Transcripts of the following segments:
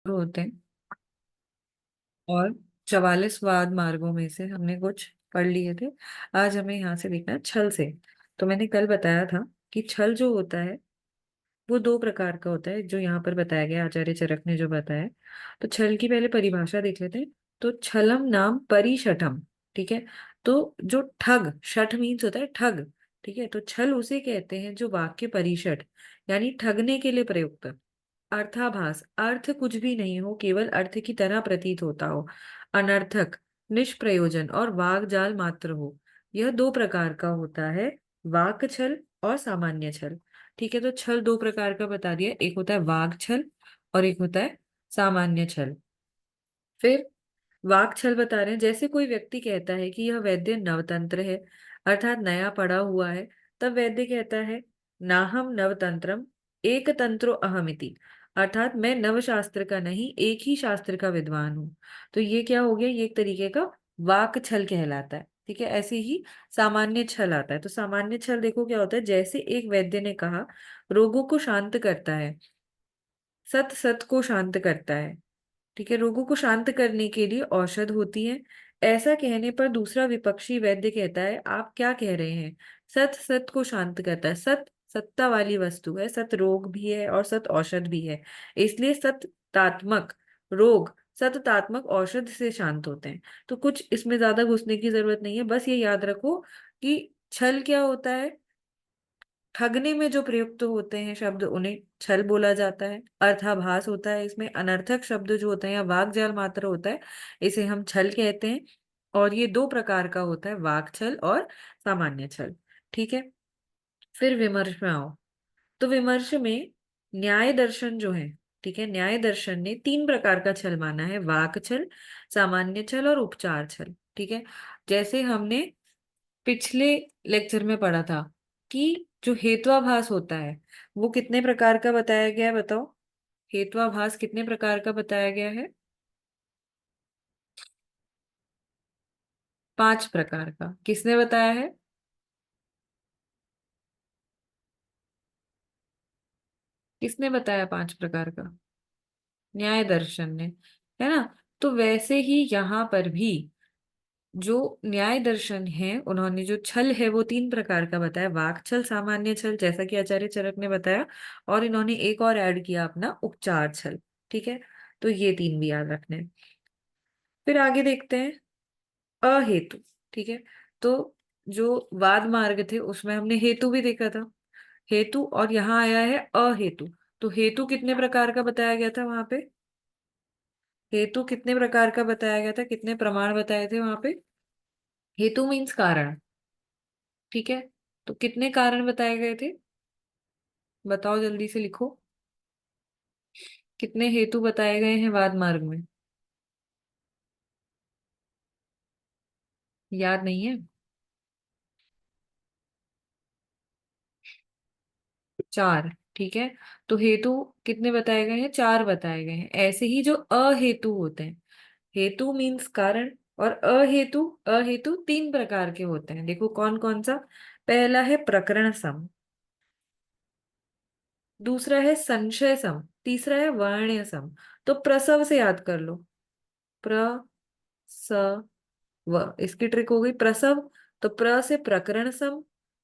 होते हैं। और 44 वाद मार्गों में से हमने कुछ पढ़ लिए थे। आज हमें यहाँ से देखना है छल से। तो मैंने कल बताया था कि छल जो होता है वो दो प्रकार का होता है, जो यहाँ पर बताया गया आचार्य चरक ने जो बताया। तो छल की पहले परिभाषा देख लेते हैं। तो छलम नाम परिशठम। ठीक है। तो जो ठग, शठ मीन्स होता है ठग। ठीक है। तो छल उसे कहते हैं जो वाक्य परिशठ यानी ठगने के लिए प्रयुक्त। अर्थाभास, अर्थ कुछ भी नहीं हो, केवल अर्थ की तरह प्रतीत होता हो। अनर्थक, निष्प्रयोजन और वाकजाल मात्र हो। यह दो प्रकार का होता है, वाक छल और सामान्य छल। ठीक है। तो छल दो प्रकार का बता दिया, एक होता है वाक छल और एक होता है सामान्य छल। फिर वाक छल बता रहे हैं, जैसे कोई व्यक्ति कहता है कि यह वैद्य नवतंत्र है, अर्थात नया पढ़ा हुआ है, तब वैद्य कहता है नाहम नवतंत्रम एक तंत्रो अहमिति, अर्थात मैं नवशास्त्र का नहीं एक ही शास्त्र का विद्वान हूँ। तो ये क्या हो गया, ये एक तरीके का वाक छल कहलाता है। ठीक है। ऐसे ही सामान्य छल आता है। तो सामान्य छल देखो क्या होता है, जैसे एक वैद्य ने कहा रोगों को शांत करता है, सत सत को शांत करता है। ठीक है। रोगों को शांत करने के लिए औषध होती है। ऐसा कहने पर दूसरा विपक्षी वैद्य कहता है आप क्या कह रहे हैं, सत सत को शांत करता है। सत सत्ता वाली वस्तु है, सत रोग भी है और सत औषध भी है, इसलिए सत्तात्मक रोग सततात्मक औषध से शांत होते हैं। तो कुछ इसमें ज्यादा घुसने की जरूरत नहीं है, बस ये याद रखो कि छल क्या होता है, ठगने में जो प्रयुक्त होते हैं शब्द उन्हें छल बोला जाता है। अर्थाभास होता है इसमें, अनर्थक शब्द जो होते हैं या वाकजाल मात्र होता है इसे हम छल कहते हैं। और ये दो प्रकार का होता है, वाक छल और सामान्य छल। ठीक है। फिर विमर्श में आओ। तो विमर्श में न्याय दर्शन जो है, ठीक है, न्याय दर्शन ने तीन प्रकार का छल माना है, वाक छल, सामान्य छल और उपचार छल। ठीक है। जैसे हमने पिछले लेक्चर में पढ़ा था कि जो हेत्वाभास होता है वो कितने प्रकार का बताया गया है, बताओ। हेत्वाभास कितने प्रकार का बताया गया है? 5 प्रकार का। किसने बताया है? किसने बताया 5 प्रकार का? न्याय दर्शन ने, है ना। तो वैसे ही यहाँ पर भी जो न्याय दर्शन है उन्होंने जो छल है वो 3 प्रकार का बताया, वाक छल, सामान्य छल जैसा कि आचार्य चरक ने बताया, और इन्होंने एक और ऐड किया अपना उपचार छल। ठीक है। तो ये 3 भी याद रखने हैं। फिर आगे देखते हैं अहेतु। ठीक है। तो जो वाद मार्ग थे उसमें हमने हेतु भी देखा था, हेतु, और यहाँ आया है अहेतु। तो हेतु कितने प्रकार का बताया गया था वहां पे? हेतु कितने प्रकार का बताया गया था, कितने प्रमाण बताए थे वहां पे? हेतु मीन्स कारण। ठीक है। तो कितने कारण बताए गए थे, बताओ जल्दी से लिखो। कितने हेतु बताए गए हैं वाद मार्ग में? याद नहीं है? 4। ठीक है। तो हेतु कितने बताए गए हैं? 4 बताए गए हैं। ऐसे ही जो अहेतु होते हैं, हेतु मीन्स कारण, और अहेतु, अहेतु 3 प्रकार के होते हैं। देखो कौन कौन सा। पहला है प्रकरण सम, दूसरा है संशय सम, तीसरा है वर्ण्य सम। तो प्रसव से याद कर लो, प्रसव, इसकी ट्रिक हो गई प्रसव। तो प्र से प्रकरण सम,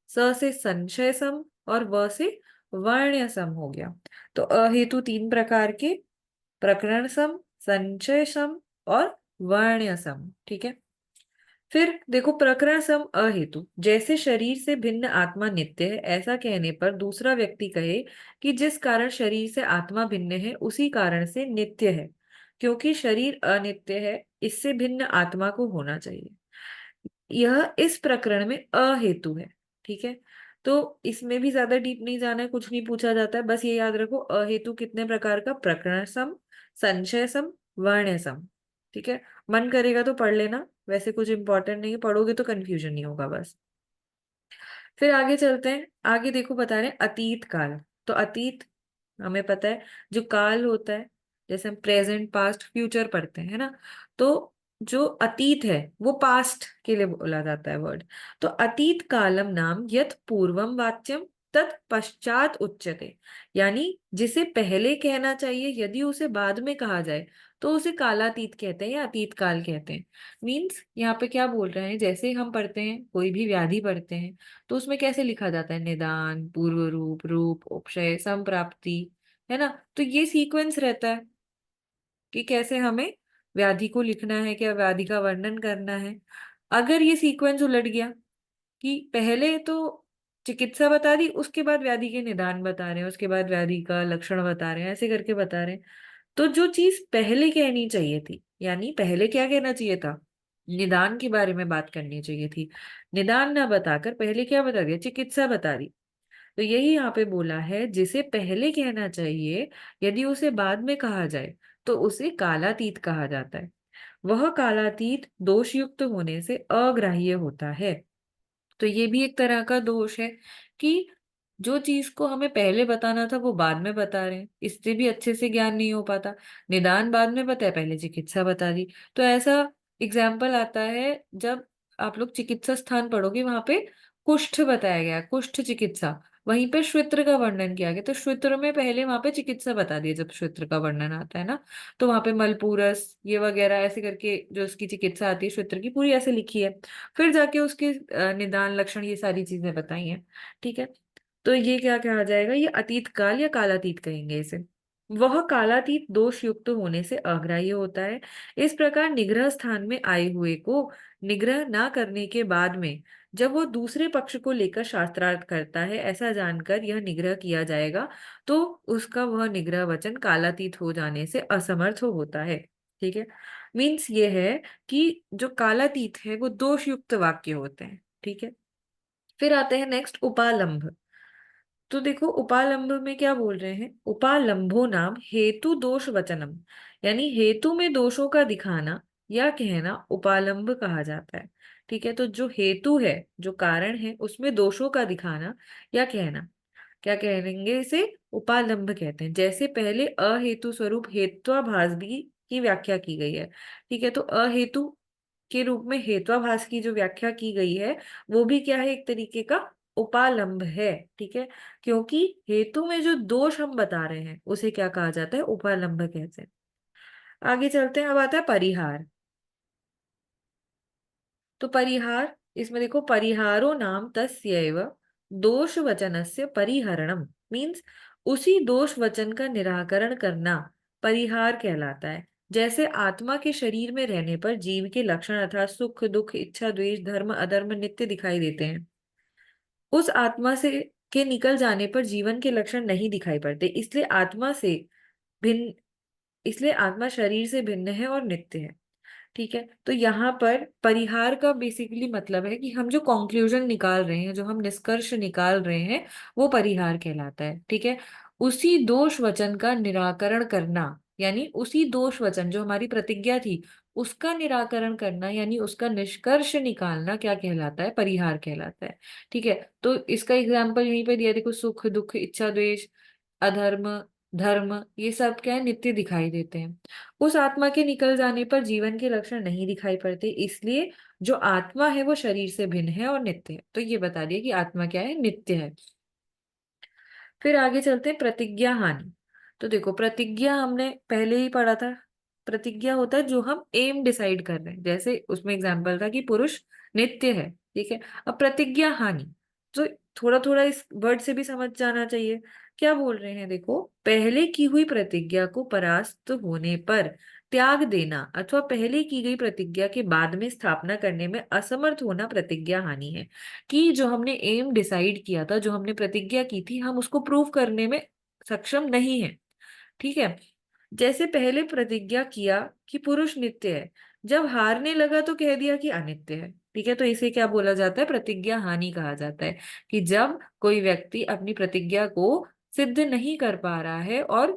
स से संशय सम और व से वर्ण्य सम हो गया। तो अहेतु 3 प्रकार के, प्रकरण सम, संचय सम और वर्ण्य सम। ठीक है। फिर देखो प्रकरण सम अहेतु, जैसे शरीर से भिन्न आत्मा नित्य है, ऐसा कहने पर दूसरा व्यक्ति कहे कि जिस कारण शरीर से आत्मा भिन्न है उसी कारण से नित्य है, क्योंकि शरीर अनित्य है इससे भिन्न आत्मा को होना चाहिए, यह इस प्रकरण में अहेतु है। ठीक है। तो इसमें भी ज्यादा डीप नहीं जाना है, कुछ नहीं पूछा जाता है, बस ये याद रखो अहेतु कितने प्रकार का, प्रकरण सम, संशय सम, वर्ण्य सम। ठीक है। मन करेगा तो पढ़ लेना, वैसे कुछ इंपॉर्टेंट नहीं है, पढ़ोगे तो कंफ्यूजन नहीं होगा बस। फिर आगे चलते हैं। आगे देखो बता रहे हैं अतीत काल। तो अतीत हमें पता है जो काल होता है, जैसे हम प्रेजेंट पास्ट फ्यूचर पढ़ते हैं, है ना। तो जो अतीत है वो पास्ट के लिए बोला जाता है वर्ड। तो अतीत कालम नाम यत पूर्वम वाच्यम तत्पश्चात उच्यते, यानी जिसे पहले कहना चाहिए यदि उसे बाद में कहा जाए तो उसे कालातीत कहते हैं या अतीत काल कहते हैं। मीन्स यहाँ पे क्या बोल रहे हैं, जैसे हम पढ़ते हैं कोई भी व्याधि पढ़ते हैं तो उसमें कैसे लिखा जाता है, निदान, पूर्व रूप, रूप, उपशय, संप्राप्ति, है ना। तो ये सीक्वेंस रहता है कि कैसे हमें व्याधि को लिखना है, क्या व्याधि का वर्णन करना है। अगर ये सीक्वेंस उलट गया कि पहले तो चिकित्सा बता दी, उसके बाद व्याधि के निदान बता रहे हैं, उसके बाद व्याधि का लक्षण बता रहे हैं, ऐसे करके बता रहे हैं, तो जो चीज पहले कहनी चाहिए थी, यानी पहले क्या कहना चाहिए था, निदान के बारे में बात करनी चाहिए थी, निदान ना बताकर पहले क्या बता दिया, चिकित्सा बता दी। तो यही यहाँ पे बोला है, जिसे पहले कहना चाहिए यदि उसे बाद में कहा जाए तो उसे कालातीत कहा जाता है। वह कालातीत दोषयुक्त होने से अग्राह्य होता है। तो ये भी एक तरह का दोष है कि जो चीज को हमें पहले बताना था वो बाद में बता रहे हैं, इससे भी अच्छे से ज्ञान नहीं हो पाता। निदान बाद में बताया, पहले चिकित्सा बता दी। तो ऐसा एग्जाम्पल आता है जब आप लोग चिकित्सा स्थान पढ़ोगे, वहां पे कुष्ठ बताया गया, कुष्ठ चिकित्सा, वहीं पे श्वित्र का वर्णन किया गया, तो श्वित्र में पहले वहां पे चिकित्सा बता दिया जब श्वित्र का वर्णन आता है ना, तो वहां पे मलपूरस ये वगैरह ऐसे करके जो उसकी चिकित्सा आती है श्वित्र की, पूरी ऐसे लिखी है। फिर जाके उसके निदान, लक्षण, ये सारी चीजें बताई हैं। ठीक है, तो ये क्या कहा जाएगा, ये अतीत काल या कालातीत कहेंगे इसे। वह कालातीत दोष युक्त होने से अग्राह्य होता है। इस प्रकार निग्रह स्थान में आए हुए को निग्रह ना करने के बाद में जब वो दूसरे पक्ष को लेकर शास्त्रार्थ करता है, ऐसा जानकर यह निग्रह किया जाएगा, तो उसका वह निग्रह वचन कालातीत हो जाने से असमर्थ होता है। ठीक है, मीन्स ये है कि जो कालातीत है वो दोष युक्त वाक्य होते हैं। ठीक है, फिर आते हैं नेक्स्ट उपालंभ। तो देखो उपालंभ में क्या बोल रहे हैं, उपालंभो नाम हेतु दोष वचनम, यानी हेतु में दोषों का दिखाना या कहना उपालंभ कहा जाता है। ठीक है, तो जो हेतु है, जो कारण है, उसमें दोषों का दिखाना या कहना, क्या कहेंगे इसे, उपालंभ कहते हैं। जैसे पहले अहेतु स्वरूप हेत्वाभास भी की व्याख्या की गई है। ठीक है, तो अहेतु के रूप में हेत्वाभास की जो व्याख्या की गई है वो भी क्या है, एक तरीके का उपालंभ है। ठीक है, क्योंकि हेतु में जो दोष हम बता रहे हैं उसे क्या कहा जाता है, उपालंभ कहते हैं। आगे चलते हैं, अब आता है परिहार। तो परिहार, इसमें देखो, परिहारो नाम तस्यैव दोष वचनस्य परिहरणम, मीन्स उसी दोष वचन का निराकरण करना परिहार कहलाता है। जैसे आत्मा के शरीर में रहने पर जीव के लक्षण अर्थात सुख दुख इच्छा द्वेष धर्म अधर्म नित्य दिखाई देते हैं, उस आत्मा से के निकल जाने पर जीवन के लक्षण नहीं दिखाई पड़ते, भिन्न इसलिए आत्मा शरीर से भिन्न है और नित्य है। ठीक है, तो यहाँ पर परिहार का बेसिकली मतलब है कि हम जो कंक्लूजन निकाल रहे हैं, जो हम निष्कर्ष निकाल रहे हैं, वो परिहार कहलाता है। ठीक है, उसी दोष वचन का निराकरण करना, यानी उसी दोष वचन जो हमारी प्रतिज्ञा थी उसका निराकरण करना, यानी उसका निष्कर्ष निकालना क्या कहलाता है, परिहार कहलाता है। ठीक है, तो इसका एग्जाम्पल यहीं पे दिया, देखो, सुख दुख इच्छा द्वेष अधर्म धर्म, ये सब क्या है, नित्य दिखाई देते हैं, उस आत्मा के निकल जाने पर जीवन के लक्षण नहीं दिखाई पड़ते, इसलिए जो आत्मा है वो शरीर से भिन्न है और नित्य है। तो ये बता दिया कि आत्मा क्या है, नित्य है। फिर आगे चलते हैं प्रतिज्ञा हानि। तो देखो, प्रतिज्ञा हमने पहले ही पढ़ा था, प्रतिज्ञा होता है जो हम एम डिसाइड कर रहे हैं, जैसे उसमें एग्जाम्पल था कि पुरुष नित्य है। ठीक है, अब प्रतिज्ञा हानि, तो थोड़ा थोड़ा इस वर्ड से भी समझ जाना चाहिए। क्या बोल रहे हैं, देखो, पहले की हुई प्रतिज्ञा को परास्त होने पर त्याग देना अथवा पहले की गई प्रतिज्ञा के बाद में स्थापना करने में असमर्थ होना प्रतिज्ञा हानि है। कि जो हमने एम डिसाइड किया था, जो हमने प्रतिज्ञा की थी, हम उसको प्रूव करने में सक्षम नहीं है। ठीक है, जैसे पहले प्रतिज्ञा किया कि पुरुष नित्य है, जब हारने लगा तो कह दिया कि अनित्य है। ठीक है, तो इसे क्या बोला जाता है, प्रतिज्ञा हानि कहा जाता है। कि जब कोई व्यक्ति अपनी प्रतिज्ञा को सिद्ध नहीं कर पा रहा है और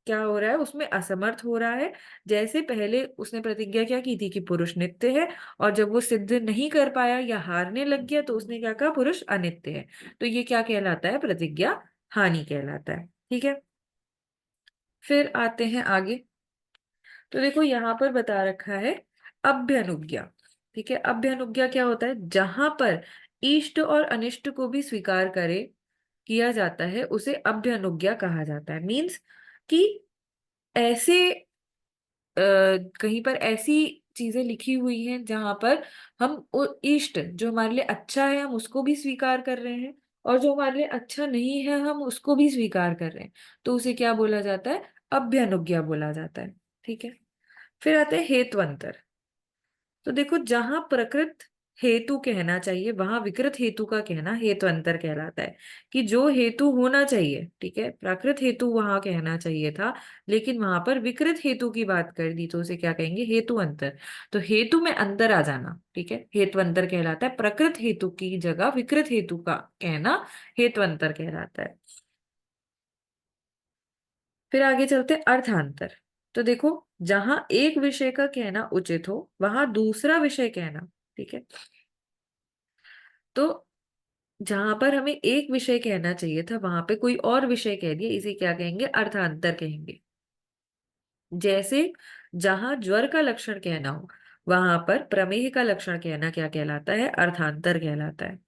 क्या हो रहा है, उसमें असमर्थ हो रहा है। जैसे पहले उसने प्रतिज्ञा क्या की थी कि पुरुष नित्य है, और जब वो सिद्ध नहीं कर पाया या हारने लग गया तो उसने क्या कहा, पुरुष अनित्य है। तो ये क्या कहलाता है, प्रतिज्ञा हानि कहलाता है। ठीक है, फिर आते हैं आगे। तो देखो यहाँ पर बता रखा है अभ्यनुज्ञा। ठीक है, अभ्यनुज्ञा क्या होता है, जहां पर इष्ट और अनिष्ट को भी स्वीकार करे किया जाता है उसे अभ्यनुज्ञा कहा जाता है। मीन्स कि ऐसे कहीं पर ऐसी चीजें लिखी हुई हैं जहां पर हम इष्ट जो हमारे लिए अच्छा है हम उसको भी स्वीकार कर रहे हैं, और जो हमारे लिए अच्छा नहीं है हम उसको भी स्वीकार कर रहे हैं, तो उसे क्या बोला जाता है? अभ्यनुज्ञा बोला जाता है। ठीक है। फिर आते हैं हेतुअंतर। तो देखो, जहां प्रकृत हेतु कहना चाहिए वहां विकृत हेतु का कहना हेतु अंतर कहलाता है। कि जो हेतु होना चाहिए, ठीक है, प्राकृत हेतु वहां कहना चाहिए था, लेकिन वहां पर विकृत हेतु की बात कर दी, तो उसे क्या कहेंगे? हेतु अंतर। तो हेतु में अंतर आ जाना, ठीक है, हेतु अंतर कहलाता है। प्रकृत हेतु की जगह विकृत हेतु का कहना हेतु अंतर कहलाता है। फिर आगे चलते अर्थांतर। तो देखो, जहां एक विषय का कहना उचित हो वहां दूसरा विषय कहना, ठीक है, तो जहां पर हमें एक विषय कहना चाहिए था वहां पे कोई और विषय कह दिया, इसे क्या कहेंगे? अर्थांतर कहेंगे। जैसे जहां ज्वर का लक्षण कहना हो वहां पर प्रमेह का लक्षण कहना क्या कहलाता है? अर्थांतर कहलाता है।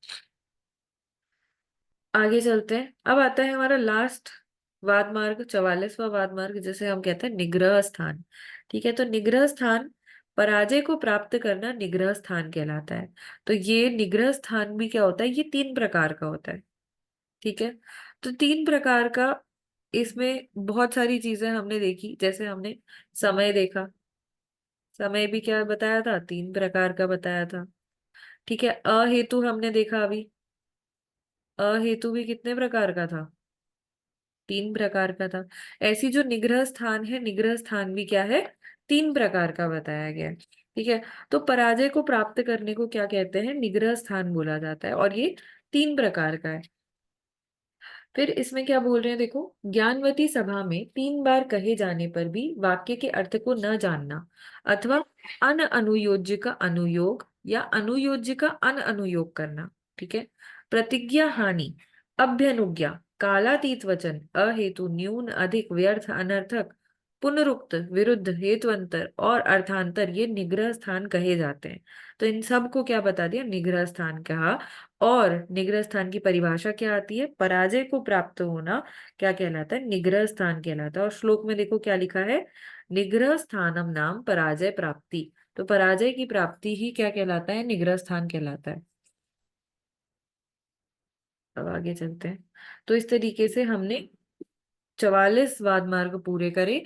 आगे चलते हैं। अब आता है हमारा लास्ट वाद मार्ग, 44वां वाद मार्ग, जिसे हम कहते हैं निग्रह स्थान। ठीक है, तो निग्रह स्थान, पराजय को प्राप्त करना निग्रह स्थान कहलाता है। तो ये निग्रह स्थान भी क्या होता है? ये तीन प्रकार का होता है। ठीक है, तो तीन प्रकार का, इसमें बहुत सारी चीजें हमने देखी। जैसे हमने समय देखा, समय भी क्या बताया था? तीन प्रकार का बताया था। ठीक है, अहेतु हमने देखा अभी, अहेतु भी कितने प्रकार का था? तीन प्रकार का था। ऐसी जो निग्रह स्थान है, निग्रह स्थान भी क्या है? तीन प्रकार का बताया गया है। ठीक है, तो पराजय को प्राप्त करने को क्या कहते हैं? निग्रह स्थान बोला जाता है, और ये तीन प्रकार का है। फिर इसमें क्या बोल रहे हैं, देखो, ज्ञानवती सभा में तीन बार कहे जाने पर भी वाक्य के अर्थ को न जानना, अथवा अन अनुयोज्य का अनुयोग या अनुयोज्य का अन अनुयोग करना। ठीक है, प्रतिज्ञा हानि, अभ्यनुज्ञा, कालातीत वचन, अहेतु, न्यून, अधिक, व्यर्थ, अनर्थक, पुनरुक्त, विरुद्ध, हेतुअंतर और अर्थांतर, ये निग्रह स्थान कहे जाते हैं। तो इन सब को क्या बता दिया? निग्रह स्थान कहा। और निग्रह स्थान की परिभाषा क्या आती है? पराजय को प्राप्त होना क्या कहलाता है? निग्रह स्थान कहलाता है। और श्लोक में देखो क्या लिखा है? निग्रह स्थानम नाम पराजय प्राप्ति। तो पराजय की प्राप्ति ही क्या कहलाता है? निग्रह स्थान कहलाता है। अब आगे चलते हैं। तो इस तरीके से हमने 44 वाद मार्ग पूरे करे।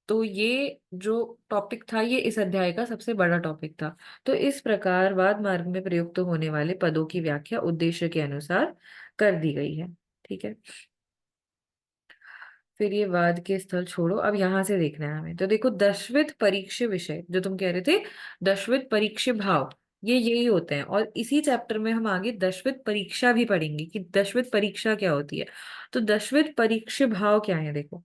तो ये जो टॉपिक था ये इस अध्याय का सबसे बड़ा टॉपिक था। तो इस प्रकार वाद मार्ग में प्रयुक्त होने वाले पदों की व्याख्या उद्देश्य के अनुसार कर दी गई है। ठीक है, फिर ये वाद के स्थल छोड़ो, अब यहां से देखना है हमें। तो देखो, दशविध परीक्ष विषय जो तुम कह रहे थे, दशविध परीक्ष भाव, ये यही होते हैं। और इसी चैप्टर में हम आगे दशविध परीक्षा भी पढ़ेंगे कि दशविध परीक्षा क्या होती है। तो दशविध परीक्ष भाव क्या है? देखो,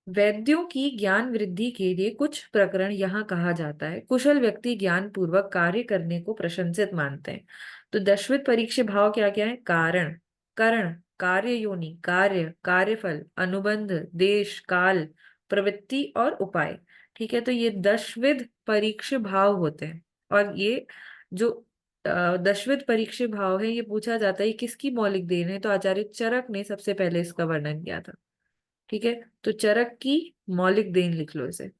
वैद्यों की ज्ञान वृद्धि के लिए कुछ प्रकरण यहाँ कहा जाता है। कुशल व्यक्ति ज्ञान पूर्वक कार्य करने को प्रशंसित मानते हैं। तो दशविध परीक्ष भाव क्या क्या है? कारण, करण, कार्य योनि, कार्य, कार्यफल, अनुबंध, देश, काल, प्रवृत्ति और उपाय। ठीक है, तो ये दशविध परीक्ष भाव होते हैं। और ये जो दशविध परीक्ष भाव है, ये पूछा जाता है किसकी मौलिक देन है? तो आचार्य चरक ने सबसे पहले इसका वर्णन किया था। ठीक है, तो चरक की मौलिक देन लिख लो इसे।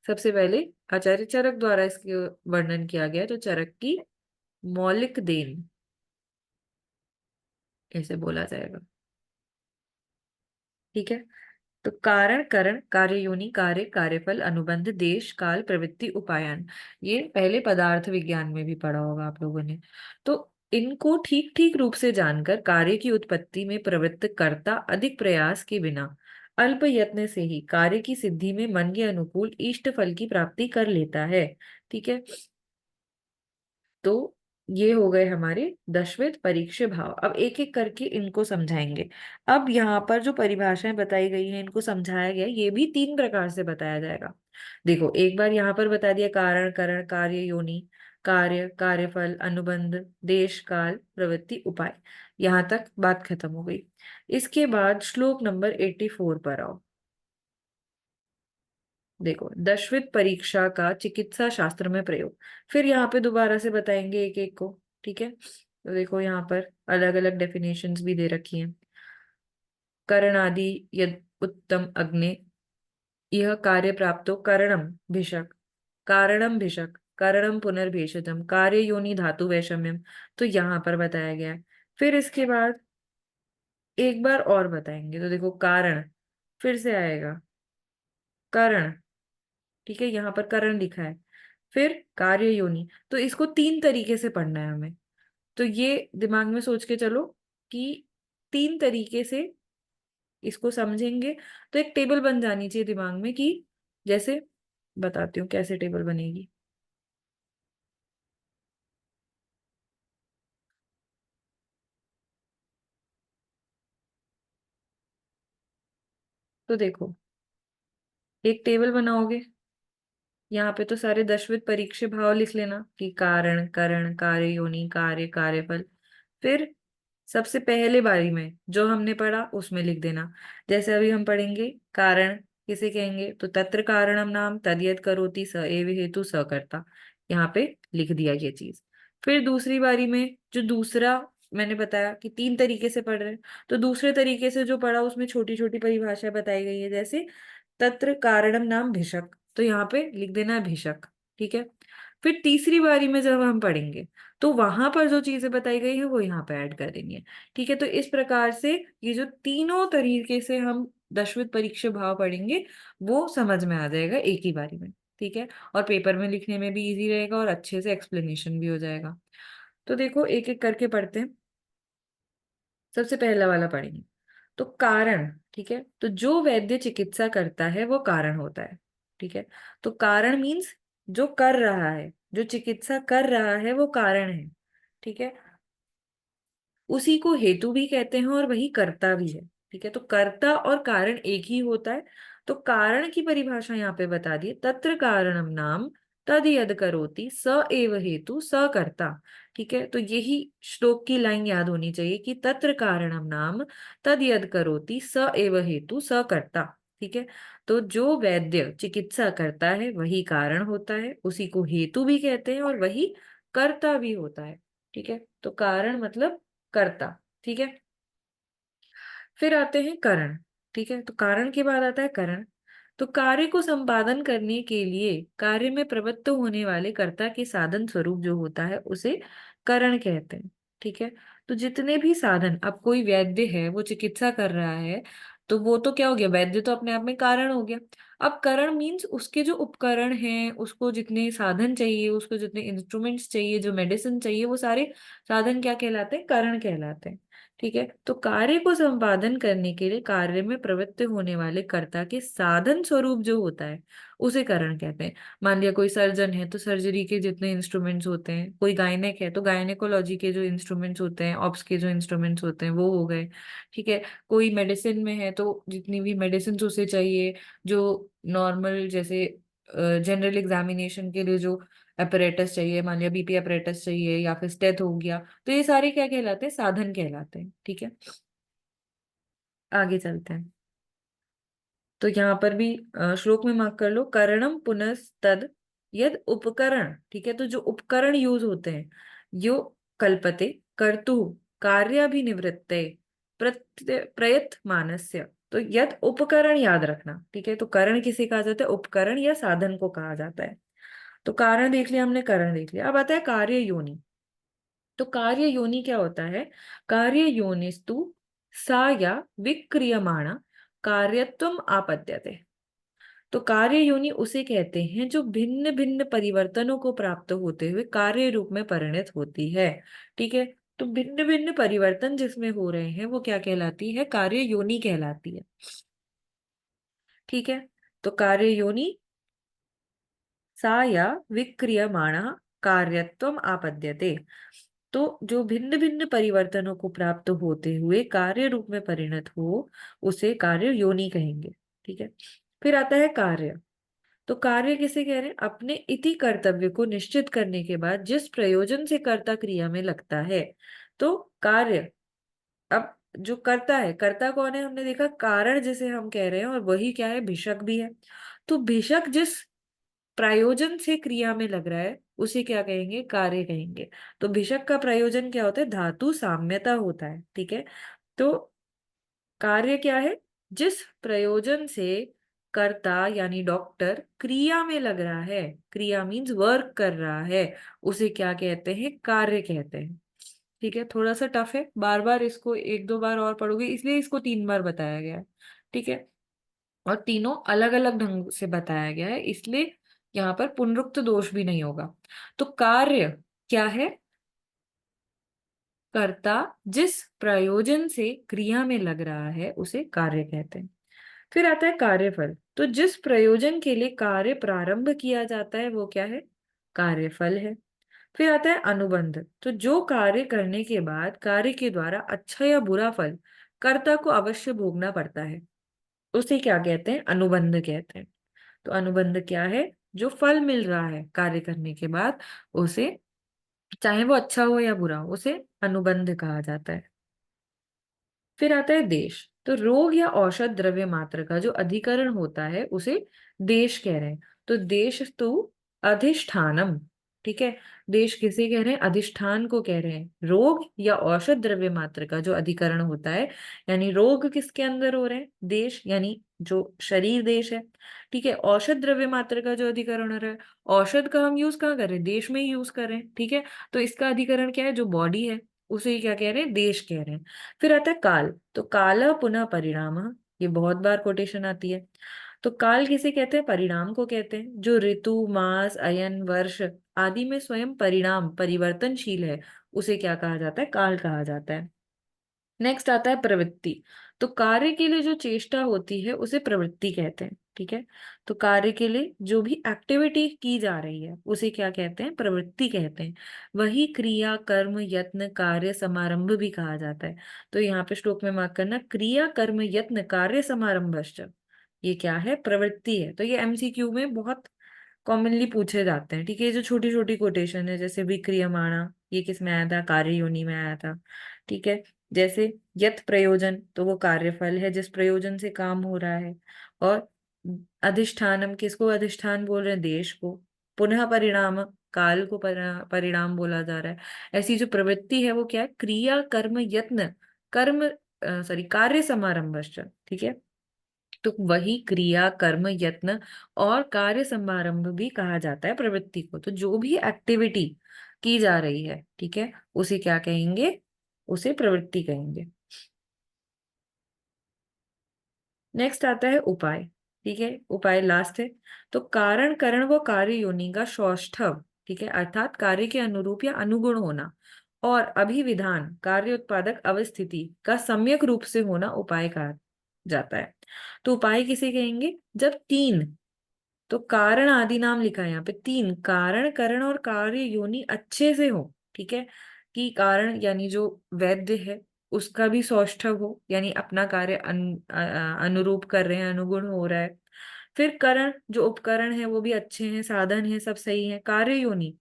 सबसे पहले आचार्य चरक द्वारा इसके वर्णन किया गया है, तो चरक की मौलिक देन ऐसे बोला जाएगा। ठीक है, तो कारण, करण, कार्य योनि, कार्य, कार्यफल, अनुबंध, देश, काल, प्रवृत्ति, उपायन, ये पहले पदार्थ विज्ञान में भी पढ़ा होगा आप लोगों ने। तो इनको ठीक ठीक रूप से जानकर कार्य की उत्पत्ति में प्रवृत्त करता अधिक प्रयास के बिना अल्प यत्न से ही कार्य की सिद्धि में मन के अनुकूल इष्ट फल की प्राप्ति कर लेता है। ठीक है, तो ये हो गए हमारे दशविध परीक्ष भाव। अब एक एक करके इनको समझाएंगे। अब यहाँ पर जो परिभाषाएं बताई गई हैं इनको समझाया गया है, ये भी तीन प्रकार से बताया जाएगा। देखो, एक बार यहाँ पर बता दिया कारण, करण, कार्य योनि, कार्य, कार्यफल, अनुबंध, देश, काल, प्रवृत्ति, उपाय। यहाँ तक बात खत्म हो गई। इसके बाद श्लोक नंबर 84 पर आओ। देखो, दशविध परीक्षा का चिकित्सा शास्त्र में प्रयोग। फिर यहाँ पे दोबारा से बताएंगे एक एक को। ठीक है, तो देखो यहाँ पर अलग अलग डेफिनेशंस भी दे रखी हैं। करणादि यद उत्तम अग्नि, यह कार्य प्राप्तो करणम भिषक, कारणम भिषक, करणम पुनर्भेषजम, कार्य योनि धातु वैषम्यम। तो यहाँ पर बताया गया है। फिर इसके बाद एक बार और बताएंगे, तो देखो कारण फिर से आएगा, करण। ठीक है, यहाँ पर करण लिखा है। फिर कार्य योनि, तो इसको तीन तरीके से पढ़ना है हमें। तो ये दिमाग में सोच के चलो कि तीन तरीके से इसको समझेंगे तो एक टेबल बन जानी चाहिए दिमाग में, कि जैसे बताती हूँ कैसे टेबल बनेगी। तो देखो, एक टेबल बनाओगे, यहाँ पे तो सारे दशविध परीक्षे भाव लिख लेना कि कारण, करण, कार्य योनि, कार्य, कार्यफल। फिर सबसे पहले बारी में जो हमने पढ़ा उसमें लिख देना। जैसे अभी हम पढ़ेंगे कारण किसे कहेंगे, तो तत्र कारणम नाम तद्यत करोति स एव हेतु स कर्ता। यहाँ पे लिख दिया ये चीज। फिर दूसरी बारी में जो दूसरा मैंने बताया कि तीन तरीके से पढ़ रहे हैं, तो दूसरे तरीके से जो पढ़ा उसमें छोटी छोटी परिभाषा बताई गई है। जैसे तत्र कारणम नाम भिषक, तो यहाँ पे लिख देना है भिषक। ठीक है, फिर तीसरी बारी में जब हम पढ़ेंगे तो वहां पर जो चीजें बताई गई है वो यहाँ पे ऐड कर देनी है। ठीक है, तो इस प्रकार से ये जो तीनों तरीके से हम दशविध परीक्षा भाव पढ़ेंगे वो समझ में आ जाएगा एक ही बारी में। ठीक है, और पेपर में लिखने में भी इजी रहेगा और अच्छे से एक्सप्लेनेशन भी हो जाएगा। तो देखो एक एक करके पढ़ते हैं। सबसे पहला वाला पढ़ेंगे, तो कारण। ठीक है, तो जो वैद्य चिकित्सा करता है वो कारण होता है। ठीक है, तो कारण मीन्स जो कर रहा है, जो चिकित्सा कर रहा है वो कारण है। ठीक है, उसी को हेतु भी कहते हैं और वही कर्ता भी है। ठीक है, तो कर्ता और कारण एक ही होता है। तो कारण की परिभाषा यहाँ पे बता दी, तत्र कारणम नाम तद यद करोति स एव हेतु स कर्ता। ठीक है, तो यही श्लोक की लाइन याद होनी चाहिए कि तत्र कारणम नाम तद यद करोति स एव हेतु स कर्ता। ठीक है, तो जो वैद्य चिकित्सा करता है वही कारण होता है, उसी को हेतु भी कहते हैं और वही कर्ता भी होता है। ठीक है, तो कारण मतलब कर्ता। ठीक है, फिर आते हैं करण। ठीक है, तो कारण के बाद आता है करण। तो कार्य को संपादन करने के लिए कार्य में प्रवृत्त होने वाले कर्ता के साधन स्वरूप जो होता है उसे करण कहते हैं। ठीक है, तो जितने भी साधन, अब कोई वैद्य है वो चिकित्सा कर रहा है, तो वो तो क्या हो गया, वैद्य तो अपने आप में कारण हो गया। अब करण मीन्स उसके जो उपकरण हैं, उसको जितने साधन चाहिए, उसको जितने इंस्ट्रूमेंट्स चाहिए, जो मेडिसिन चाहिए, वो सारे साधन क्या कहलाते हैं, करण कहलाते हैं। ठीक है, तो कार्य को संपादन करने के लिए कार्य में प्रवृत्त होने वाले कर्ता के साधन स्वरूप जो होता है उसे करण कहते हैं। मान लिया कोई सर्जन है तो सर्जरी के जितने इंस्ट्रूमेंट्स होते हैं, कोई गायनेक है तो गायनेकोलॉजी के जो इंस्ट्रूमेंट्स होते हैं, ऑप्स के जो इंस्ट्रूमेंट्स होते हैं वो हो गए। ठीक है, कोई मेडिसिन में है तो जितनी भी मेडिसिन उसे चाहिए, जो नॉर्मल जैसे जनरल एग्जामिनेशन के लिए जो अपरेटस चाहिए, मान लिया बीपी अपरेटस चाहिए या फिर स्टेथ हो गया, तो ये सारे क्या कहलाते हैं, साधन कहलाते हैं। ठीक है, आगे चलते हैं। तो यहाँ पर भी श्लोक में मार्क कर लो, करणम पुनस्तद यद उपकरण। ठीक है, तो जो उपकरण यूज होते हैं, यो कल्पते कर्तु कार्याभिनिवृत्ते प्रयत मानस्य। तो यद उपकरण याद रखना। ठीक है, तो करण किसे कहा जाता है, उपकरण या साधन को कहा जाता है। तो कारण देख लिया हमने, करण देख लिया। अब आता है कार्य योनि। तो कार्य योनि क्या होता है, कार्य योनिस्तु सा या विक्रियमाणा कार्यत्वम आपद्यते। तो कार्य योनि उसे कहते हैं जो भिन्न भिन्न परिवर्तनों को प्राप्त होते हुए कार्य रूप में परिणत होती है। ठीक है, तो भिन्न भिन्न परिवर्तन जिसमें हो रहे हैं वो क्या कहलाती है, कार्य योनि कहलाती है। ठीक है, तो कार्य योनि सा या विक्रियमाणा कार्यत्वम आपद्यते। तो जो भिन्न भिन्न परिवर्तनों को प्राप्त होते हुए कार्य रूप में परिणत हो उसे कार्य योनि कहेंगे। ठीक है, फिर आता है कार्य। तो कार्य किसे कह रहे हैं, अपने इति कर्तव्य को निश्चित करने के बाद जिस प्रयोजन से कर्ता क्रिया में लगता है, तो कार्य। अब जो करता है, कर्ता कौन है, हमने देखा कारण जिसे हम कह रहे हैं, और वही क्या है, भिषक भी है। तो बेशक जिस प्रयोजन से क्रिया में लग रहा है उसे क्या कहेंगे, कार्य कहेंगे। तो भिषक का प्रयोजन क्या होता है, धातु साम्यता होता है, ठीक है। तो कार्य क्या है, जिस प्रयोजन से कर्ता यानी डॉक्टर क्रिया में लग रहा है, क्रिया मीन्स वर्क कर रहा है, उसे क्या कहते हैं, कार्य कहते हैं। ठीक है, थोड़ा सा टफ है, बार बार इसको एक दो बार और पढ़ोगे, इसलिए इसको 3 बार बताया गया है। ठीक है, और तीनों अलग अलग ढंग से बताया गया है, इसलिए यहाँ पर पुनरुक्त दोष भी नहीं होगा। तो कार्य क्या है, कर्ता जिस प्रयोजन से क्रिया में लग रहा है उसे कार्य कहते हैं। फिर आता है कार्यफल। तो जिस प्रयोजन के लिए कार्य प्रारंभ किया जाता है वो क्या है, कार्यफल है। फिर आता है अनुबंध। तो जो कार्य करने के बाद कार्य के द्वारा अच्छा या बुरा फल कर्ता को अवश्य भोगना पड़ता है, उसे क्या कहते हैं, अनुबंध कहते हैं। तो अनुबंध क्या है, जो फल मिल रहा है कार्य करने के बाद, उसे चाहे वो अच्छा हो या बुरा हो, उसे अनुबंध कहा जाता है। फिर आता है देश। तो रोग या औषध द्रव्य मात्र का जो अधिकरण होता है उसे देश कह रहे हैं। तो देश तो अधिष्ठानम, ठीक है। देश किसे कह रहे हैं, अधिष्ठान को कह रहे हैं। रोग या औषध द्रव्य मात्र का जो अधिकरण होता है, यानी रोग किसके अंदर हो रहे हैं, देश यानी जो शरीर देश है, ठीक है। औषध द्रव्य मात्र का जो अधिकरण हो रहा है, औषध का हम यूज कहाँ कर रहे हैं, देश में ही यूज कर रहे हैं, ठीक है। तो इसका अधिकरण क्या है, जो बॉडी है उसे ही क्या कह रहे हैं, देश कह रहे हैं। फिर आता है काल। तो काल पुनः परिणाम, ये बहुत बार कोटेशन आती है। तो काल किसे कहते हैं, परिणाम को कहते हैं। जो ऋतु मास अयन वर्ष आदि में स्वयं परिणाम परिवर्तनशील है उसे क्या कहा जाता है, काल कहा जाता है। नेक्स्ट आता है प्रवृत्ति। तो कार्य के लिए जो चेष्टा होती है उसे प्रवृत्ति कहते हैं, ठीक है। तो कार्य के लिए जो भी एक्टिविटी की जा रही है उसे क्या कहते हैं, प्रवृत्ति कहते हैं। वही क्रिया कर्म यत्न कार्य समारंभ भी कहा जाता है। तो यहाँ पे श्लोक में मार्क करना, क्रिया कर्म यत्न कार्य समारंभश्च, ये क्या है, प्रवृत्ति है। तो ये एमसीक्यू में बहुत कॉमनली पूछे जाते हैं, ठीक है। ये जो छोटी छोटी कोटेशन है, जैसे विक्रियमाणा, ये किस में आया था, कार्य योनि में आया था, ठीक है। जैसे यत प्रयोजन, तो वो कार्यफल है जिस प्रयोजन से काम हो रहा है। और अधिष्ठानम, किसको अधिष्ठान बोल रहे हैं, देश को। पुनः परिणाम, काल को परिणाम बोला जा रहा है। ऐसी जो प्रवृत्ति है वो क्या है, क्रिया कर्म यत्न कर्म सॉरी कार्य समारंभश्च, ठीक है। तो वही क्रिया कर्म यत्न और कार्य समारंभ भी कहा जाता है प्रवृत्ति को। तो जो भी एक्टिविटी की जा रही है, ठीक है, उसे क्या कहेंगे, उसे प्रवृत्ति कहेंगे। नेक्स्ट आता है उपाय, ठीक है। उपाय लास्ट है। तो कारण करण व कार्य योनि का सौष्ठव, ठीक है, अर्थात कार्य के अनुरूप या अनुगुण होना, और अभिविधान कार्य उत्पादक अवस्थिति का सम्यक रूप से होना उपाय कहा जाता है। तो उपाय किसे कहेंगे, जब तीन, तो कारण आदि नाम लिखा है यहाँ पे, तीन कारण करण और कार्य योनि अच्छे से हो, ठीक है। कि कारण यानी जो वैद्य है उसका भी सौष्ठव हो, यानी अपना कार्य अनुरूप कर रहे हैं, अनुगुण हो रहा है। फिर करण, जो उपकरण है वो भी अच्छे हैं, साधन है सब सही है। कार्य योनि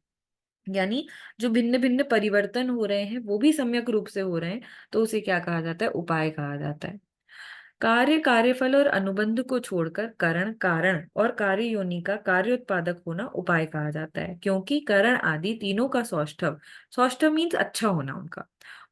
यानी जो भिन्न भिन्न परिवर्तन हो रहे हैं वो भी सम्यक रूप से हो रहे हैं, तो उसे क्या कहा जाता है, उपाय कहा जाता है। कार्य कार्यफल और अनुबंध को छोड़कर करण कारण और कार्य योनि का कार्य उत्पादक होना उपाय कहा जाता है, क्योंकि करण आदि तीनों का सौष्ठव, सौष्ठव मीन्स अच्छा होना उनका,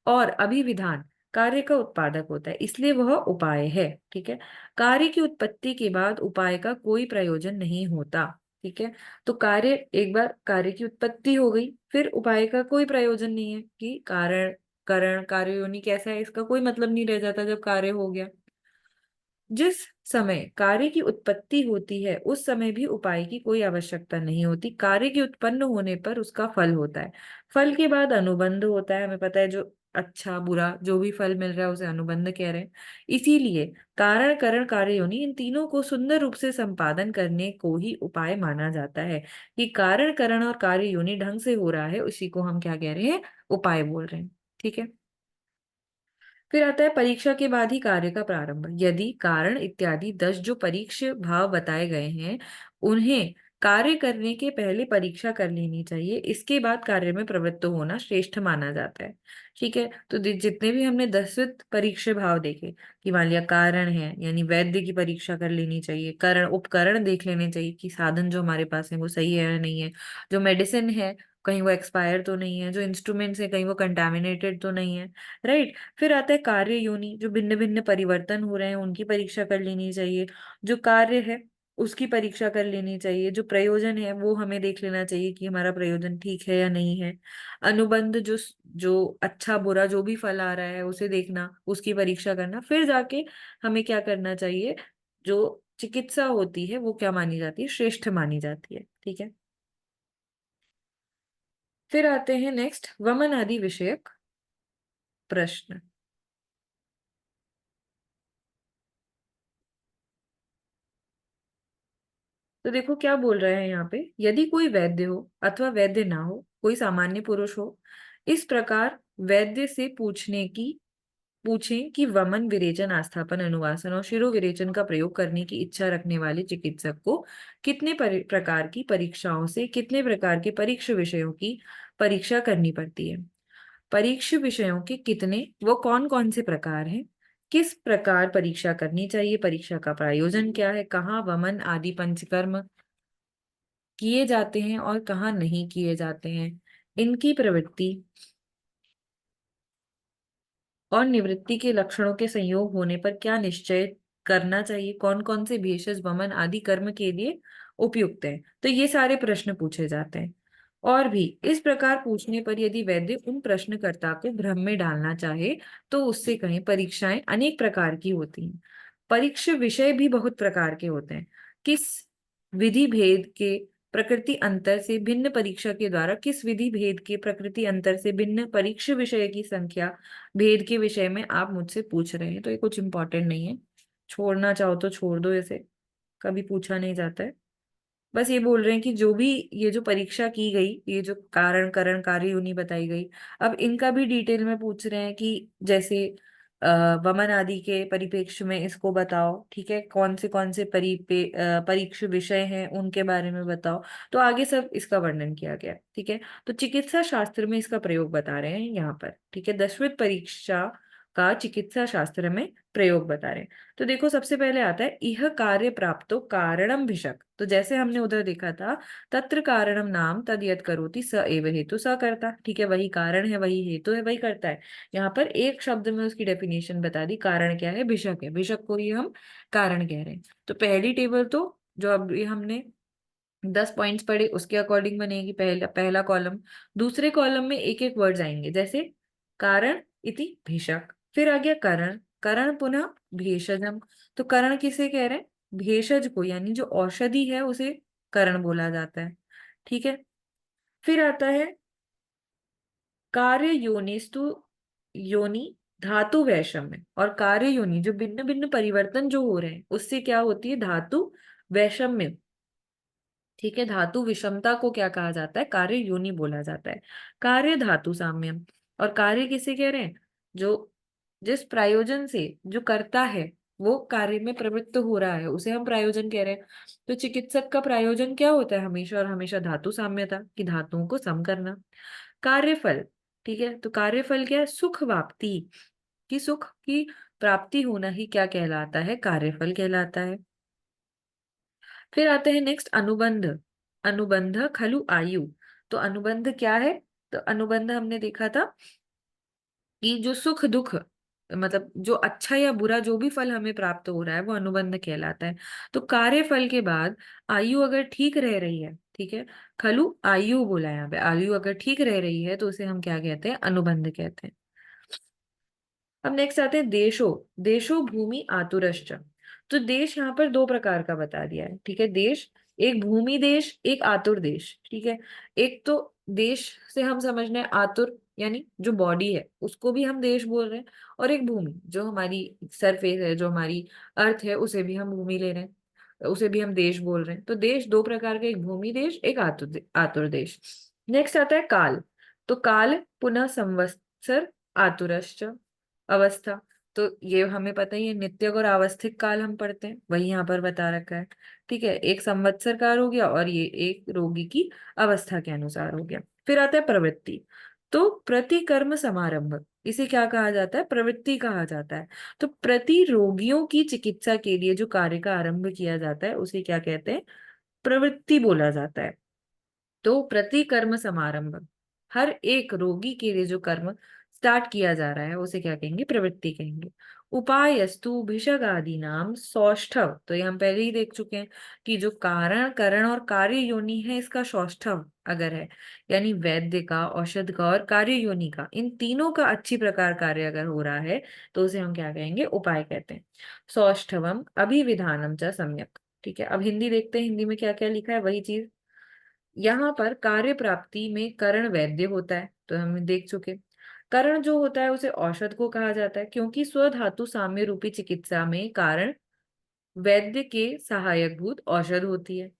और अभिविधान कार्य का उत्पादक होता है, इसलिए वह उपाय है, ठीक है। कार्य की उत्पत्ति के बाद उपाय का कोई प्रयोजन नहीं होता, ठीक है। तो कार्य, एक बार कार्य की उत्पत्ति हो गई फिर उपाय का कोई प्रयोजन नहीं है, कि कारण करण कार्य योनि कैसा है इसका कोई मतलब नहीं रह जाता जब कार्य हो गया। जिस समय कार्य की उत्पत्ति होती है उस समय भी उपाय की कोई आवश्यकता नहीं होती, कार्य के उत्पन्न होने पर उसका फल होता है। फल के बाद अनुबंध होता है, हमें पता है, जो अच्छा बुरा जो भी फल मिल रहा है उसे अनुबंध कह रहे हैं। इसीलिए कारण करण कार्य योनि इन तीनों को सुंदर रूप से संपादन करने को ही उपाय माना जाता है। कि कारण करण और कार्य योनि ढंग से हो रहा है उसी को हम क्या कह रहे हैं, उपाय बोल रहे हैं, ठीक है। फिर आता है परीक्षा के बाद ही कार्य का प्रारंभ। यदि कारण इत्यादि 10 जो परीक्ष भाव बताए गए हैं उन्हें कार्य करने के पहले परीक्षा कर लेनी चाहिए, इसके बाद कार्य में प्रवृत्त होना श्रेष्ठ माना जाता है। ठीक है, तो जितने भी हमने 10 परीक्षा भाव देखे कि मान लिया कारण है यानी वैद्य की परीक्षा कर लेनी चाहिए, करण उपकरण देख लेने चाहिए कि साधन जो हमारे पास है वो सही है या नहीं है, जो मेडिसिन है कहीं वो एक्सपायर तो नहीं है, जो इंस्ट्रूमेंट्स है कहीं वो कंटामिनेटेड तो नहीं है, राइट। फिर आता है कार्य योनि, जो भिन्न भिन्न परिवर्तन हो रहे हैं उनकी परीक्षा कर लेनी चाहिए, जो कार्य है उसकी परीक्षा कर लेनी चाहिए, जो प्रयोजन है वो हमें देख लेना चाहिए कि हमारा प्रयोजन ठीक है या नहीं है, अनुबंध जो जो अच्छा बुरा जो भी फल आ रहा है उसे देखना, उसकी परीक्षा करना, फिर जाके हमें क्या करना चाहिए, जो चिकित्सा होती है वो क्या मानी जाती है, श्रेष्ठ मानी जाती है। ठीक है, फिर आते हैं नेक्स्ट वमन आदि विषयक प्रश्न। तो देखो क्या बोल रहे हैं यहाँ पे, यदि कोई वैद्य हो अथवा वैद्य ना हो, कोई सामान्य पुरुष हो, इस प्रकार वैद्य से पूछें कि वमन विरेचन आस्थापन अनुवासन और शिरो विरेचन का प्रयोग करने की इच्छा रखने वाले चिकित्सक को कितने प्रकार की परीक्षाओं से कितने प्रकार के परीक्ष विषयों की परीक्षा करनी पड़ती है। परीक्ष विषयों के कितने वो कौन कौन से प्रकार हैं, किस प्रकार परीक्षा करनी चाहिए, परीक्षा का प्रायोजन क्या है, कहाँ वमन आदि पंचकर्म किए जाते हैं और कहाँ नहीं किए जाते हैं, इनकी प्रवृत्ति और निवृत्ति के लक्षणों के संयोग होने पर क्या निश्चय करना चाहिए, कौन कौन से भेषज वमन आदि कर्म के लिए उपयुक्त है, तो ये सारे प्रश्न पूछे जाते हैं। और भी इस प्रकार पूछने पर यदि वैद्य उन प्रश्नकर्ता को भ्रम में डालना चाहे तो उससे कहें परीक्षाएं अनेक प्रकार की होती हैं, परीक्षा विषय भी बहुत प्रकार के होते हैं, किस विधि भेद के प्रकृति अंतर से भिन्न परीक्षा के द्वारा किस विधि भेद के प्रकृति अंतर से भिन्न परीक्षा विषय की संख्या भेद के विषय में आप मुझसे पूछ रहे हैं, तो ये कुछ इंपॉर्टेंट नहीं है, छोड़ना चाहो तो छोड़ दो, इसे कभी पूछा नहीं जाता है। बस ये बोल रहे हैं कि जो भी ये जो परीक्षा की गई, ये जो कारण करण कार्य यूनि बताई गई, अब इनका भी डिटेल में पूछ रहे हैं कि जैसे वमन आदि के परिप्रेक्ष्य में इसको बताओ, ठीक है, कौन से परीक्ष विषय हैं उनके बारे में बताओ, तो आगे सब इसका वर्णन किया गया है, ठीक है। तो चिकित्सा शास्त्र में इसका प्रयोग बता रहे हैं यहाँ पर, ठीक है, 10वीं परीक्षा का चिकित्सा शास्त्र में प्रयोग बता रहे हैं। तो देखो सबसे पहले आता है इह कार्य प्राप्तो कारणम भिषक, तो जैसे हमने उधर देखा था तत्र कारणम नाम तद यत् करोति स एव हेतु स करता, ठीक है, वही कारण है वही हेतु है वही करता है। यहाँ पर एक शब्द में उसकी डेफिनेशन बता दी, कारण क्या है, भिषक है, भिषक को ही हम कारण कह रहे हैं। तो पहली टेबल तो जो अब ये हमने 10 पॉइंट्स पढ़े उसके अकॉर्डिंग बनेगी, पहला पहला कॉलम, दूसरे कॉलम में एक एक वर्ड्स आएंगे, जैसे कारण इति भेषक, फिर आ गया करण, करण पुनः भेषजम, तो करण किसे कह रहे हैं, भेषज को, यानी जो औषधि है उसे करण बोला जाता है, ठीक है। फिर आता है कार्य योनिस्तु योनि धातु वैषम्य, और कार्य योनि जो भिन्न भिन्न परिवर्तन जो हो रहे हैं उससे क्या होती है, धातु वैषम्य, ठीक है, धातु विषमता को क्या कहा जाता है, कार्य योनि बोला जाता है। कार्य धातु साम्यम, और कार्य किसे कह रहे हैं, जो जिस प्रयोजन से जो करता है वो कार्य में प्रवृत्त हो रहा है उसे हम प्रयोजन कह रहे हैं। तो चिकित्सक का प्रयोजन क्या होता है, हमेशा और हमेशा धातु साम्यता, कि धातुओं को सम करना। कार्यफल, ठीक है, तो कार्यफल क्या है, सुख वाप्ति, कि सुख की प्राप्ति होना ही क्या कहलाता है, कार्यफल कहलाता है। फिर आते हैं नेक्स्ट अनुबंध, अनुबंध खलु आयु, तो अनुबंध क्या है, तो अनुबंध हमने देखा था कि जो सुख दुख मतलब जो अच्छा या बुरा जो भी फल हमें प्राप्त हो रहा है वो अनुबंध कहलाता है। तो कार्य फल के बाद आयु अगर ठीक रह रही है, ठीक है, खलु आयु बोला है यहाँ पे, आयु अगर ठीक रह रही है तो उसे हम क्या कहते हैं, अनुबंध कहते हैं। अब नेक्स्ट आते हैं देशो, देशो भूमि आतुरश्च, तो देश यहाँ पर दो प्रकार का बता दिया है, ठीक है, देश एक भूमि देश एक आतुर देश, ठीक है। एक तो देश से हम समझ रहे हैं आतुर यानी जो बॉडी है उसको भी हम देश बोल रहे हैं, और एक भूमि जो हमारी सरफेस है जो हमारी अर्थ है उसे भी हम भूमि ले रहे हैं, उसे भी हम देश बोल रहे हैं। तो देश दो प्रकार के, एक भूमि देश एक आतुर देश। नेक्स्ट आता है काल, तो काल पुनः संवत्सर आतुरश्च अवस्था, तो ये हमें पता ही है, नित्यक और आवस्थिक काल हम पढ़ते हैं, वही यहाँ पर बता रखा है। ठीक है, एक संवत्सर काल हो गया और ये एक रोगी की अवस्था के अनुसार हो गया। फिर आता है प्रवृत्ति। तो प्रतिकर्म समारंभ, इसे क्या कहा जाता है? प्रवृत्ति कहा जाता है। तो प्रति रोगियों की चिकित्सा के लिए जो कार्य का आरंभ किया जाता है उसे क्या कहते हैं? प्रवृत्ति बोला जाता है। तो प्रतिकर्म समारंभ, हर एक रोगी के लिए जो कर्म स्टार्ट किया जा रहा है उसे क्या कहेंगे? प्रवृत्ति कहेंगे। उपायस्तु भिषग आदि नाम सौष्ठव, तो ये हम पहले ही देख चुके हैं कि जो कारण करण और कार्य योनि है इसका सौष्ठव अगर है, यानी वैद्य का, औषध का और कार्य योनि का, इन तीनों का अच्छी प्रकार कार्य अगर हो रहा है तो उसे हम क्या कहेंगे? उपाय कहते हैं। सौष्ठवम अभिविधानम च सम्यक। ठीक है, अब हिंदी देखते हैं, हिंदी में क्या क्या लिखा है वही चीज। यहाँ पर कार्य प्राप्ति में करण वैद्य होता है, तो हम देख चुके। करण जो होता है उसे औषध को कहा जाता है, क्योंकि स्वधातु साम्य रूपी चिकित्सा में कारण वैद्य के सहायक भूत औषध होती है।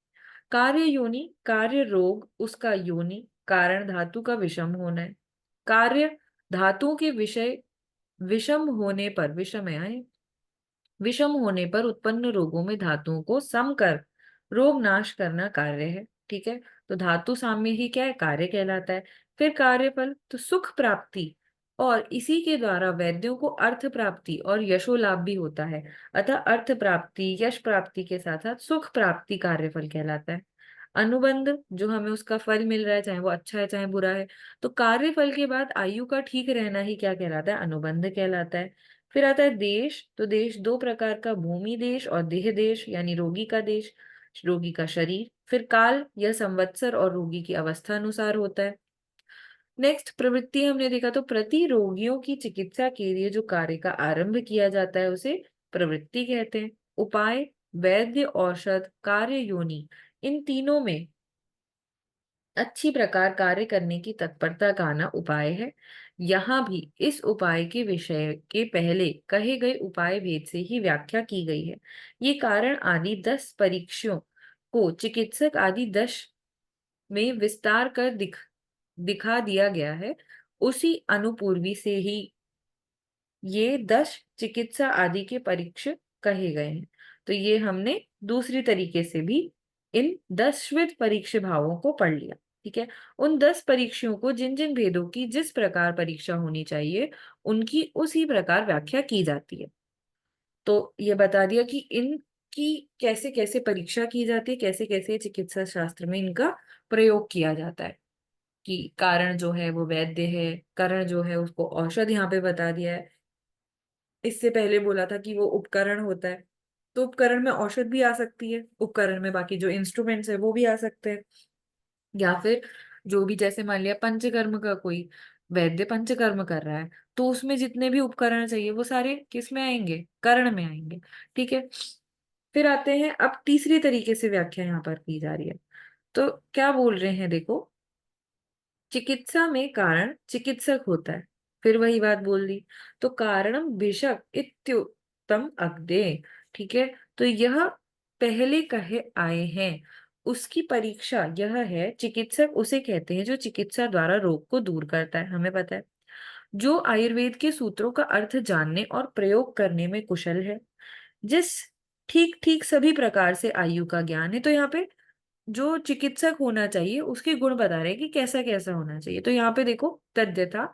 कार्य योनि, कार्य रोग उसका योनि, कारण धातु का विषम होना है। कार्य धातुओं के विषय विषम होने पर, विषम है, विषम होने पर उत्पन्न रोगों में धातुओं को सम कर रोग नाश करना कार्य है। ठीक है, तो धातु साम्य ही क्या है? कार्य कहलाता है। फिर कार्यफल, तो सुख प्राप्ति, और इसी के द्वारा वैद्यों को अर्थ प्राप्ति और यशो लाभ भी होता है। अतः अर्थ प्राप्ति, यश प्राप्ति के साथ साथ सुख प्राप्ति कार्यफल कहलाता है। अनुबंध, जो हमें उसका फल मिल रहा है, चाहे वो अच्छा है चाहे बुरा है, तो कार्यफल के बाद आयु का ठीक रहना ही क्या कहलाता है? अनुबंध कहलाता है। फिर आता है देश, तो देश दो प्रकार का, भूमि देश और देह देश, यानी रोगी का देश, रोगी का शरीर। फिर काल, यह संवत्सर और रोगी की अवस्था अनुसार होता है। नेक्स्ट प्रवृत्ति हमने देखा, तो प्रति रोगियों की चिकित्सा के लिए जो कार्य का आरंभ किया जाता है उसे प्रवृत्ति कहते हैं। उपाय, वैद्य, औषध, कार्य योनि, इन तीनों में अच्छी प्रकार कार्य करने की तत्परता का आना उपाय है। यहाँ भी इस उपाय के विषय के पहले कहे गए उपाय भेद से ही व्याख्या की गई है। ये कारण आदि 10 परीक्षों को चिकित्सक आदि 10 में विस्तार कर दिखा दिया गया है। उसी अनुपूर्वी से ही ये 10 चिकित्सा आदि के परीक्ष कहे गए हैं। तो ये हमने दूसरी तरीके से भी इन 10 परीक्ष भावों को पढ़ लिया। ठीक है, उन 10 परीक्षों को, जिन जिन भेदों की जिस प्रकार परीक्षा होनी चाहिए उनकी उसी प्रकार व्याख्या की जाती है। तो ये बता दिया कि इनकी कैसे कैसे परीक्षा की जाती है, कैसे कैसे चिकित्सा शास्त्र में इनका प्रयोग किया जाता है। कि कारण जो है वो वैद्य है, करण जो है उसको औषध यहाँ पे बता दिया है। इससे पहले बोला था कि वो उपकरण होता है, तो उपकरण में औषध भी आ सकती है, उपकरण में बाकी जो इंस्ट्रूमेंट्स है वो भी आ सकते हैं। या फिर जो भी, जैसे मान लिया पंचकर्म का कोई वैद्य पंचकर्म कर रहा है, तो उसमें जितने भी उपकरण चाहिए वो सारे किस में आएंगे? कर्ण में आएंगे। ठीक है, फिर आते हैं, अब तीसरी तरीके से व्याख्या यहाँ पर की जा रही है। तो क्या बोल रहे हैं देखो, चिकित्सा में कारण चिकित्सक होता है, फिर वही बात बोल दी। तो कारणम भिषक इत्युक्तम अग्दे। ठीक है, तो यह पहले कहे आए हैं, उसकी परीक्षा यह है, चिकित्सक उसे कहते हैं जो चिकित्सा द्वारा रोग को दूर करता है, हमें पता है। जो आयुर्वेद के सूत्रों का अर्थ जानने और प्रयोग करने में कुशल है, जिस ठीक ठीक सभी प्रकार से आयु का ज्ञान है। तो यहाँ पे जो चिकित्सक होना चाहिए उसके गुण बता रहे हैं कि कैसा कैसा होना चाहिए। तो यहाँ पे देखो, तद्यथा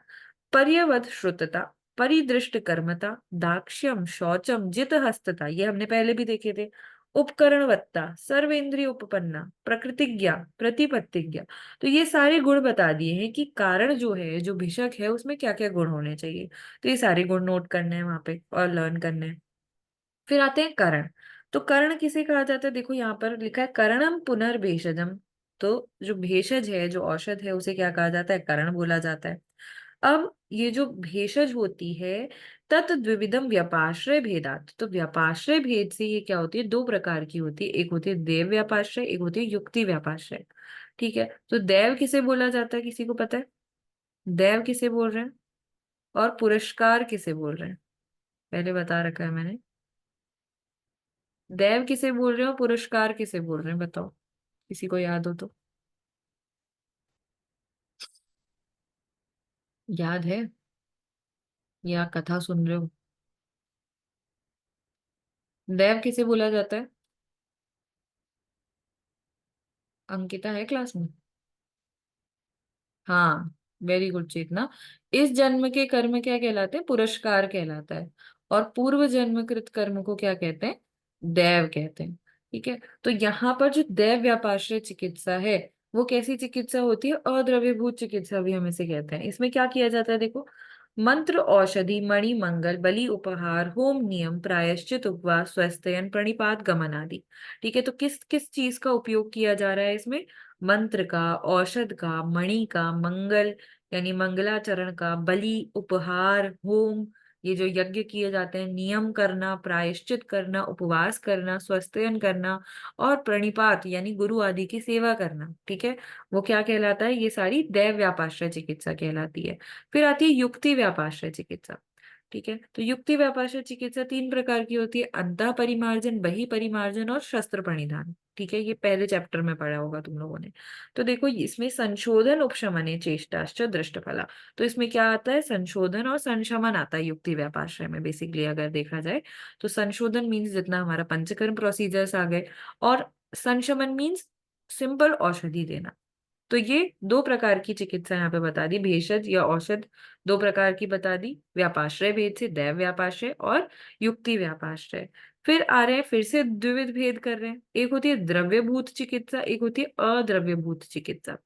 पर्यवद श्रुतता, परिदृष्ट कर्मता, दाक्ष्यम, शौचम, जित हस्तता, ये हमने पहले भी देखे थे। उपकरणवत्ता, सर्वेंद्रिय उपपन्ना, प्रकृतिज्ञा, प्रतिपत्तिज्ञा, तो ये सारे गुण बता दिए हैं कि कारण जो है, जो भिषक है, उसमें क्या क्या गुण होने चाहिए। तो ये सारे गुण नोट करने हैं वहां पे और लर्न करने हैं। फिर आते हैं करण। तो करण किसे कहा जाता है? देखो यहाँ पर लिखा है करणम पुनर्भेषजम। तो जो भेषज है, जो औषध है, उसे क्या कहा जाता है? करण बोला जाता है। अब ये जो भेषज होती है, तत् द्विविधम व्यपाश्रय भेदात, तो व्यपाश्रय भेद से ये क्या होती है? दो प्रकार की होती है, एक होती है देव व्यापाश्रय, एक होती है युक्ति व्यापाश्रय। ठीक है, तो देव किसे बोला जाता है? किसी को पता है देव किसे बोल रहे हैं? और पुरस्कार किसे बोल रहे हैं? पहले बता रखा है मैंने। देव किसे बोल रहे हो, पुरस्कार किसे बोल रहे हैं? बताओ, किसी को याद हो तो। याद है या कथा सुन रहे हो? दैव किसे बोला जाता है? अंकिता है क्लास में? हाँ, वेरी गुड चेतना। इस जन्म के कर्म क्या कहलाते हैं? पुरस्कार कहलाता है। और पूर्व जन्मकृत कर्म को क्या कहते हैं? दैव कहते हैं। ठीक है, तो यहाँ पर जो दैव व्यापाश्रय चिकित्सा है, वो कैसी चिकित्सा होती है? अद्रव्यभूत चिकित्सा भी हम इसे कहते हैं। इसमें क्या किया जाता है देखो, मंत्र, औषधि, मणि, मंगल, बलि, उपहार, होम, नियम, प्रायश्चित, उपवास, स्वस्त्ययन, प्रणिपात, गमन आदि। ठीक है, तो किस किस चीज का उपयोग किया जा रहा है इसमें? मंत्र का, औषध का, मणि का, मंगल यानी मंगलाचरण का, बलि, उपहार, होम, ये जो यज्ञ किए जाते हैं, नियम करना, प्रायश्चित करना, उपवास करना, स्वस्त्ययन करना, और प्रणिपात यानी गुरु आदि की सेवा करना। ठीक है, वो क्या कहलाता है? ये सारी दैव व्यापाश्रय चिकित्सा कहलाती है। फिर आती है युक्ति व्यापाश्रय चिकित्सा। ठीक है, तो युक्ति व्यापाश्रय चिकित्सा तीन प्रकार की होती है: अंतः परिमार्जन, बहि परिमार्जन और शस्त्र प्रणिधान। ठीक है, ये पहले चैप्टर में पढ़ा होगा तुम लोगों ने। तो देखो, इसमें संशोधन, उपशमने, चेष्टाश्च दृष्टफला। तो इसमें क्या आता है? संशोधन और संशमन आता है युक्ति व्यापाश्रय में। बेसिकली अगर देखा जाए तो संशोधन मीन्स जितना हमारा पंचकर्म प्रोसीजर्स आ गए, और संशमन मीन्स सिंपल औषधि देना। तो ये दो प्रकार की चिकित्सा यहाँ पे बता दी, भेषज या औषध दो प्रकार की बता दी, व्यापाश्रय भेद से, दैव व्यापाश्रय और युक्ति व्यापाश्रय। फिर आ रहे हैं, फिर से द्विविध भेद कर रहे हैं। एक होती है द्रव्यभूत चिकित्सा, एक होती है अद्रव्यभूत चिकित्सा।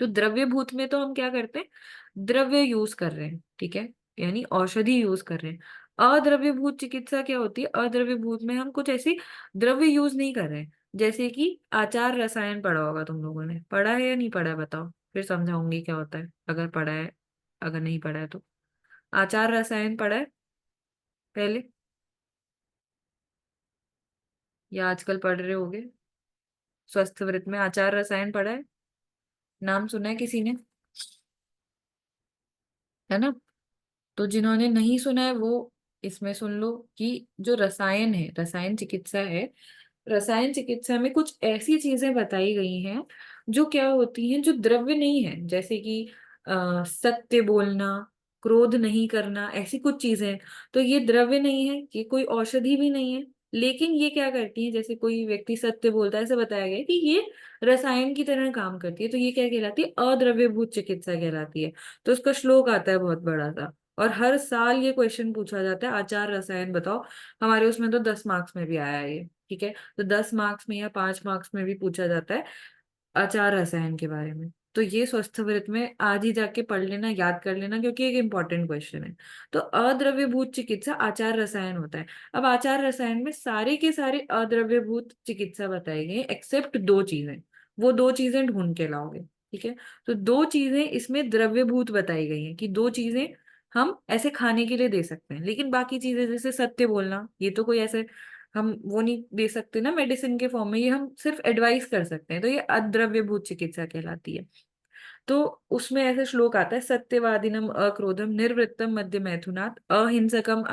तो द्रव्यभूत में तो हम क्या करते हैं? द्रव्य यूज कर रहे हैं, ठीक है, यानी औषधि यूज कर रहे हैं। अद्रव्यभूत चिकित्सा क्या होती है? अद्रव्यभूत में हम कुछ ऐसी द्रव्य यूज नहीं कर रहे हैं। जैसे कि आचार रसायन पढ़ा होगा तुम लोगों ने, पढ़ा है या नहीं पढ़ा है बताओ, फिर समझाऊंगी क्या होता है अगर पढ़ा है। अगर नहीं पढ़ा है तो आचार रसायन पढ़ा है पहले, या आजकल पढ़ रहे होगे? स्वस्थ वृत्त में आचार रसायन पढ़ा है? नाम सुना है किसी ने? है ना? तो जिन्होंने नहीं सुना है वो इसमें सुन लो कि जो रसायन है, रसायन चिकित्सा है, रसायन चिकित्सा में कुछ ऐसी चीजें बताई गई हैं जो क्या होती हैं, जो द्रव्य नहीं है। जैसे कि सत्य बोलना, क्रोध नहीं करना, ऐसी कुछ चीजें। तो ये द्रव्य नहीं है, ये कोई औषधि भी नहीं है, लेकिन ये क्या करती है? जैसे कोई व्यक्ति सत्य बोलता है, ऐसे बताया गया है कि ये रसायन की तरह काम करती है, तो ये क्या कहलाती है? अद्रव्यभूत चिकित्सा कहलाती है। तो उसका श्लोक आता है बहुत बड़ा सा, और हर साल ये क्वेश्चन पूछा जाता है, आचार रसायन बताओ। हमारे उसमें तो 10 मार्क्स में भी आया है ये। ठीक है, तो 10 मार्क्स में या 5 मार्क्स में भी पूछा जाता है आचार रसायन के बारे में। तो ये स्वस्थ वृत्त में आज ही जाके पढ़ लेना, याद कर लेना, क्योंकि एक इंपॉर्टेंट क्वेश्चन है। तो अद्रव्यभूत चिकित्सा आचार रसायन होता है। अब आचार रसायन में सारे के सारे अद्रव्यभूत चिकित्सा बताई गई एक्सेप्ट दो चीजें। वो दो चीजें ढूंढ के लाओगे। ठीक है, तो दो चीजें इसमें द्रव्यभूत बताई गई हैं, कि दो चीजें हम ऐसे खाने के लिए दे सकते हैं, लेकिन बाकी चीजें जैसे सत्य बोलना, ये तो कोई ऐसे हम वो नहीं दे सकते ना मेडिसिन के फॉर्म में, ये हम सिर्फ एडवाइस कर सकते हैं, तो ये अद्रव्यभूत चिकित्सा कहलाती है। तो उसमें ऐसे श्लोक आता है, सत्यवादिनम अक्रोधम निर्वृत्तम मध्य मैथुनात् अहिंसकम